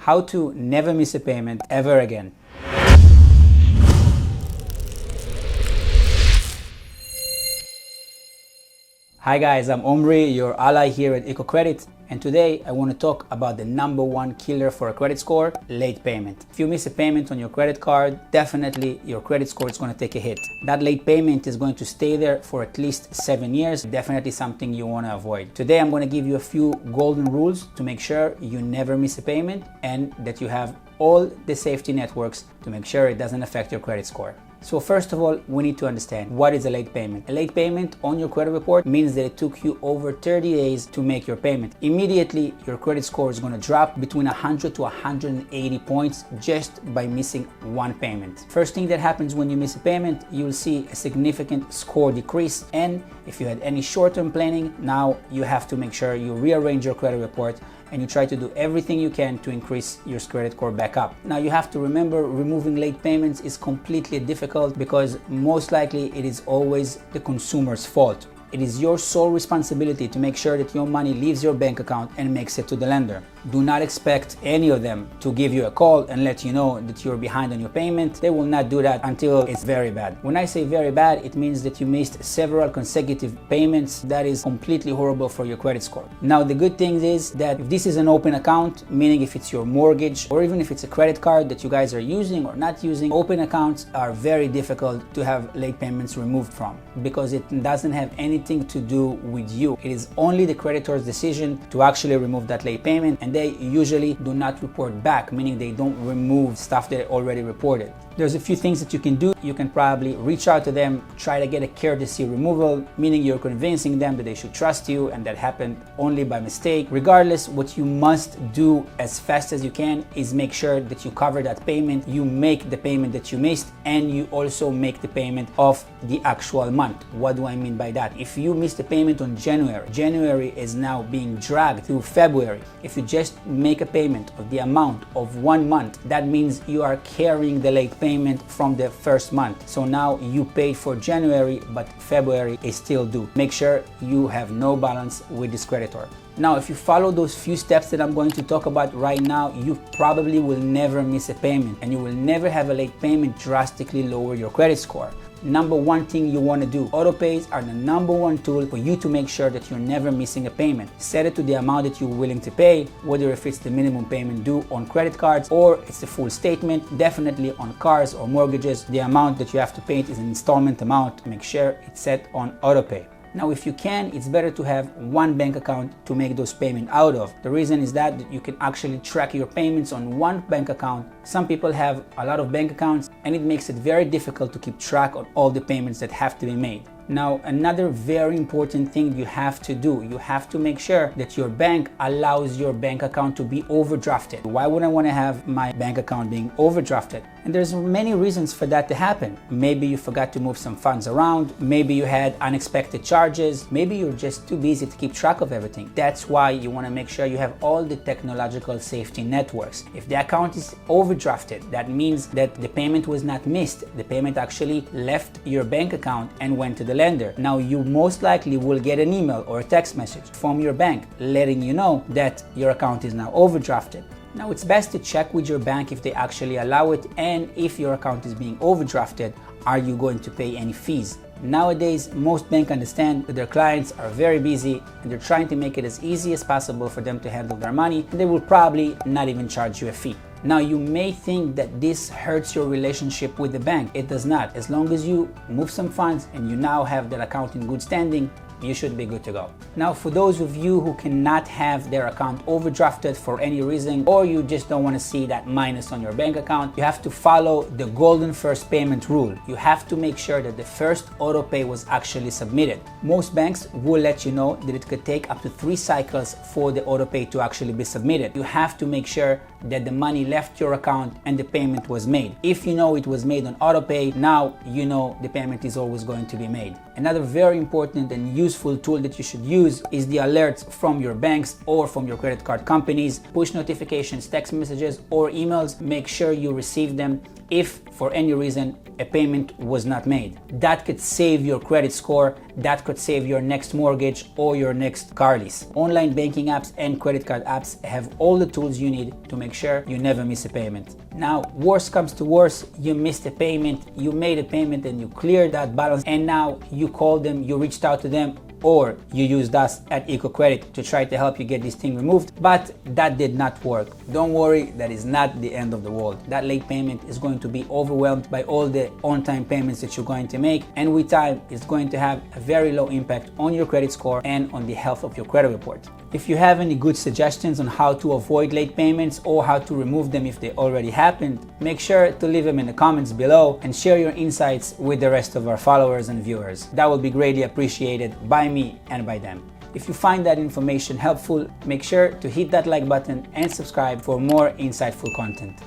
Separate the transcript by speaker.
Speaker 1: how to never miss a payment ever again. Hi guys, I'm Omri, your ally here at EcoCredit, and today I want to talk about the number one killer for a credit score, late payment. If you miss a payment on your credit card, definitely your credit score is going to take a hit. That late payment is going to stay there for at least 7 years, definitely something you want to avoid. Today I'm going to give you a few golden rules to make sure you never miss a payment and that you have all the safety networks to make sure it doesn't affect your credit score. So first of all, we need to understand what is a late payment. A late payment on your credit report means that it took you over 30 days to make your payment. Immediately, your credit score is going to drop between 100 to 180 points just by missing one payment. First thing that happens when you miss a payment, you'll see a significant score decrease. And if you had any short-term planning, now you have to make sure you rearrange your credit report and you try to do everything you can to increase your credit score back up. Now you have to remember, removing late payments is completely difficult because most likely it is always the consumer's fault. It is your sole responsibility to make sure that your money leaves your bank account and makes it to the lender. Do not expect any of them to give you a call and let you know that you're behind on your payment. They will not do that until it's very bad. When I say very bad, it means that you missed several consecutive payments. That is completely horrible for your credit score. Now the good thing is that if this is an open account, meaning if it's your mortgage or even if it's a credit card that you guys are using or not using, open accounts are very difficult to have late payments removed from because it doesn't have anything to do with you. It is only the creditor's decision to actually remove that late payment, and they usually do not report back, meaning they don't remove stuff that they already reported. There's a few things that you can do. You can probably reach out to them, try to get a courtesy removal, meaning you're convincing them that they should trust you and that happened only by mistake. Regardless, what you must do as fast as you can is make sure that you cover that payment, you make the payment that you missed, and you also make the payment of the actual month. What do I mean by that? If you missed a payment on January is now being dragged through February. If you just make a payment of the amount of 1 month, that means you are carrying the late payment from the first month. So now you paid for January, but February is still due. Make sure you have no balance with this creditor. Now, if you follow those few steps that I'm going to talk about right now, you probably will never miss a payment and you will never have a late payment drastically lower your credit score. Number one thing you want to do, autopays are the number one tool for you to make sure that you're never missing a payment. Set it to the amount that you're willing to pay, whether if it's the minimum payment due on credit cards or it's the full statement. Definitely on cars or mortgages, the amount that you have to pay is an installment amount. Make sure it's set on autopay. Now, if you can, it's better to have one bank account to make those payments out of. The reason is that you can actually track your payments on one bank account. Some people have a lot of bank accounts and it makes it very difficult to keep track of all the payments that have to be made. Now, another very important thing you have to do, you have to make sure that your bank allows your bank account to be overdrafted. Why would I want to have my bank account being overdrafted? And there's many reasons for that to happen. Maybe you forgot to move some funds around. Maybe you had unexpected charges. Maybe you're just too busy to keep track of everything. That's why you want to make sure you have all the technological safety networks. If the account is overdrafted, that means that the payment was not missed. The payment actually left your bank account and went to the lender. Now you most likely will get an email or a text message from your bank letting you know that your account is now overdrafted. Now it's best to check with your bank if they actually allow it, and if your account is being overdrafted, are you going to pay any fees? Nowadays, most banks understand that their clients are very busy and they're trying to make it as easy as possible for them to handle their money, and they will probably not even charge you a fee. Now, you may think that this hurts your relationship with the bank. It does not. As long as you move some funds and you now have that account in good standing, you should be good to go. Now, for those of you who cannot have their account overdrafted for any reason, or you just don't want to see that minus on your bank account, you have to follow the golden first payment rule. You have to make sure that the first auto pay was actually submitted. Most banks will let you know that it could take up to 3 cycles for the auto pay to actually be submitted. You have to make sure that the money left your account and the payment was made. If you know it was made on auto pay, now you know the payment is always going to be made. Another very important and useful tool that you should use is the alerts from your banks or from your credit card companies. Push notifications, text messages, or emails. Make sure you receive them if for any reason a payment was not made. That could save your credit score, that could save your next mortgage or your next car lease. Online banking apps and credit card apps have all the tools you need to make make sure you never miss a payment. Now, worst comes to worst, you missed a payment, you made a payment and you cleared that balance, and now you called them, you reached out to them, or you used us at EcoCredit to try to help you get this thing removed, but that did not work. Don't worry, that is not the end of the world. That late payment is going to be overwhelmed by all the on-time payments that you're going to make, and with time, it's going to have a very low impact on your credit score and on the health of your credit report. If you have any good suggestions on how to avoid late payments or how to remove them if they already happened, make sure to leave them in the comments below and share your insights with the rest of our followers and viewers. That will be greatly appreciated by me and by them. If you find that information helpful, make sure to hit that like button and subscribe for more insightful content.